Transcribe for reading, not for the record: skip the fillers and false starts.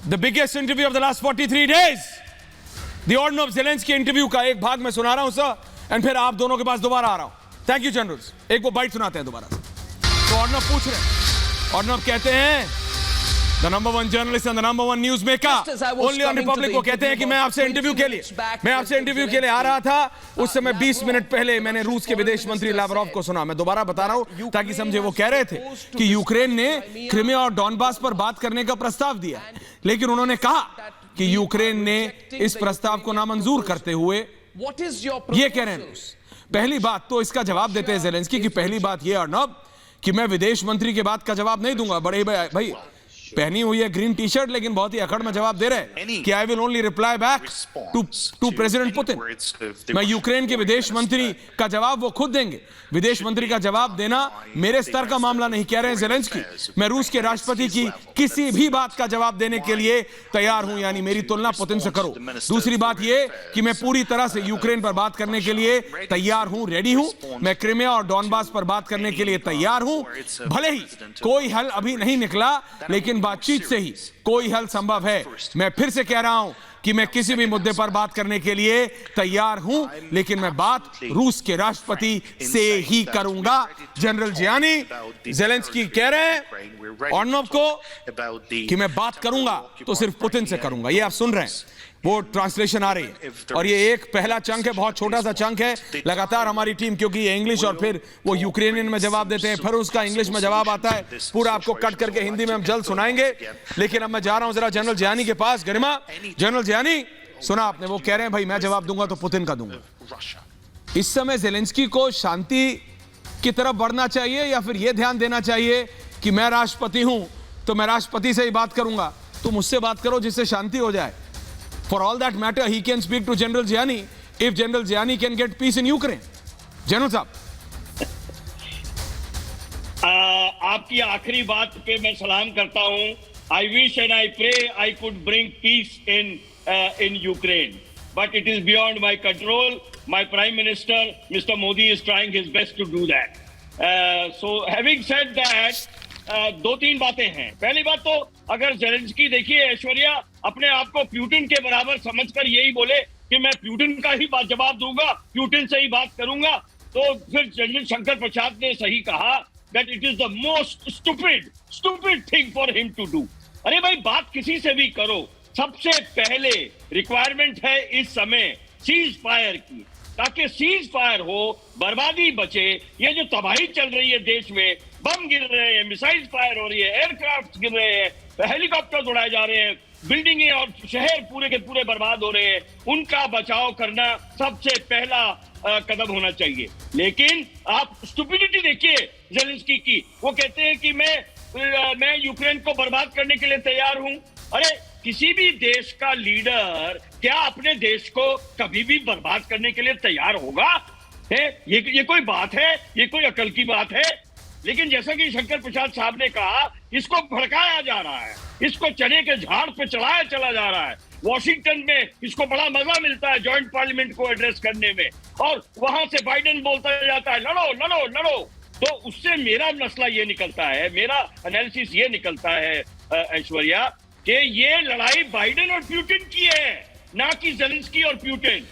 The biggest interview of the last 43 days, the ऑर्डनर of Zelensky interview का एक भाग मैं सुना रहा हूं सर, एंड फिर आप दोनों के पास दोबारा आ रहा हूं। Thank you generals. एक वो बाइट सुनाते हैं दोबारा। तो ऑर्डनर पूछ रहे हैं, ऑर्डनर कहते हैं the number one journalist and the number one news maker only on Republic को कहते हैं कि मैं आपसे इंटरव्यू के लिए आ रहा था। उस समय 20 मिनट पहले मैंने रूस के विदेश मंत्री लावरोव को सुना। मैं दोबारा बता रहा हूं ताकि समझे। वो कह रहे थे कि यूक्रेन ने क्रिमिया और डॉनबास पर बात करने का प्रस्ताव दिया, लेकिन उन्होंने कहा कि यूक्रेन ने इस प्रस्ताव को नामंजूर करते हुए ये कह रहे हैं। पहली बात तो इसका जवाब देते हैं ज़ेलेंस्की की। पहली बात ये अर्नब कि मैं विदेश मंत्री के बात का जवाब नहीं दूंगा। बड़े भाई पहनी हुई है ग्रीन टी शर्ट, लेकिन बहुत ही अकड़ में जवाब दे रहे हैं कि I will only reply back to president Putin. मैं यूक्रेन के विदेश मंत्री का जवाब वो खुद देंगे। विदेश मंत्री का जवाब देना मेरे स्तर का मामला नहीं, कह रहे हैं ज़ेलेंस्की। मैं रूस के राष्ट्रपति की किसी भी बात का जवाब देने के लिए तैयार हूं, यानी मेरी तुलना पुतिन से करो। दूसरी बात यह कि मैं पूरी तरह से यूक्रेन पर बात करने के लिए तैयार हूं, रेडी हूं। मैं क्रिमिया और डॉनबास पर बात करने के लिए तैयार हूं। भले ही कोई हल अभी नहीं निकला, लेकिन बातचीत से ही कोई हल संभव है। मैं फिर से कह रहा हूं कि मैं किसी भी मुद्दे पर बात करने के लिए तैयार हूं, लेकिन मैं बात रूस के राष्ट्रपति से ही करूंगा। जनरल जियानी ज़ेलेंस्की कह रहे हैं ऑर्डनोव को कि मैं बात करूंगा तो सिर्फ पुतिन से करूंगा। ये आप सुन रहे हैं, वो ट्रांसलेशन आ रही है। और ये एक पहला चंक है, बहुत छोटा सा चंक है। लगातार हमारी टीम, क्योंकि ये इंग्लिश और फिर वो यूक्रेनियन में जवाब देते हैं, फिर उसका इंग्लिश में जवाब आता है। पूरा आपको कट करके हिंदी में हम जल्द सुनाएंगे। लेकिन अब मैं जा रहा हूं जरा जनरल जियानी के पास। गरिमा, जनरल जियानी, सुना आपने, वो कह रहे हैं भाई मैं जवाब दूंगा तो पुतिन का दूंगा। इस समय ज़ेलेंस्की को शांति की तरफ बढ़ना चाहिए या फिर यह ध्यान देना चाहिए कि मैं राष्ट्रपति हूं तो मैं राष्ट्रपति से ही बात करूंगा, तो मुझसे बात करो जिससे शांति हो जाए। For all that matter, he can speak to General Ziani if General Ziani can get peace in Ukraine. General साहब, आपकी आखिरी बात पे मैं सलाम करता हूं। I wish and I pray I could bring peace in Ukraine, but it is beyond my control. My Prime Minister, Mr. Modi, is trying his best to do that. So having said that, दो तीन बातें हैं। पहली बात तो अगर Zelensky, देखिए ऐश्वर्या, अपने आप को प्यूटिन के बराबर समझकर यही बोले कि मैं प्यूटिन का ही जवाब दूंगा, प्यूटिन से ही बात करूंगा, तो फिर जनरल शंकर प्रसाद ने सही कहा that it is the most stupid thing for him to do. अरे भाई, बात किसी से भी करो, सबसे पहले रिक्वायरमेंट है इस समय सीज फायर की, ताकि सीज फायर हो, बर्बादी बचे। ये जो तबाही चल रही है देश में, बम गिर रहे हैं, मिसाइल फायर हो रही है, एयरक्राफ्ट गिर रहे हैं, हेलीकॉप्टर उड़ाए जा रहे हैं, बिल्डिंगें और शहर पूरे के पूरे बर्बाद हो रहे हैं, उनका बचाव करना सबसे पहला कदम होना चाहिए। लेकिन आप स्टुपिडिटी देखिए ज़ेलेंस्की की। वो कहते हैं कि मैं यूक्रेन को बर्बाद करने के लिए तैयार हूं। अरे, किसी भी देश का लीडर क्या अपने देश को कभी भी बर्बाद करने के लिए तैयार होगा? ये कोई बात है? ये कोई अकल की बात है? लेकिन जैसा कि शंकर प्रसाद साहब ने कहा, इसको भड़काया जा रहा है, इसको चने के झाड़ पे चढ़ाया चला जा रहा है। वॉशिंगटन में इसको बड़ा मजा मिलता है जॉइंट पार्लियामेंट को एड्रेस करने में, और वहां से बाइडेन बोलता जाता है लड़ो लड़ो लड़ो। तो उससे मेरा मसला ये निकलता है, मेरा एनालिसिस ये निकलता है ऐश्वर्या, कि ये लड़ाई बाइडेन और प्यूटिन की है, ना कि ज़ेलेंस्की और प्यूटिन।